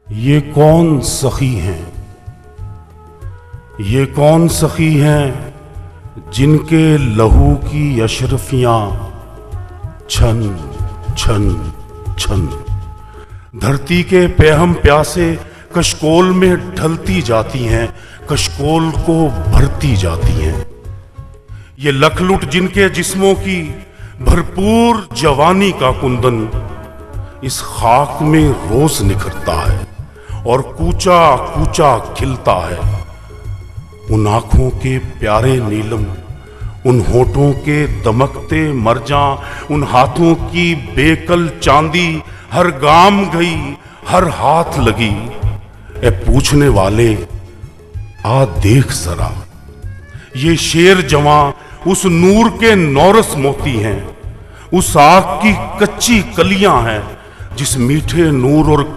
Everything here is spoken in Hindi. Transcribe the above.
ये कौन सखी हैं, ये कौन सखी हैं जिनके लहू की अशरफियां छन छन छन धरती के पेहम प्यासे कशकोल में ढलती जाती हैं, कशकोल को भरती जाती हैं। ये लखलुट जिनके जिस्मों की भरपूर जवानी का कुंदन इस खाक में रोज निखरता है और कूचा कूचा खिलता है। उन आंखों के प्यारे नीलम, उन होठों के दमकते मरजां, उन हाथों की बेकल चांदी हर गाम गई, हर हाथ लगी। ए पूछने वाले आ देख जरा, ये शेर जवां उस नूर के नौरस मोती हैं, उस आग की कच्ची कलियां हैं जिस मीठे नूर और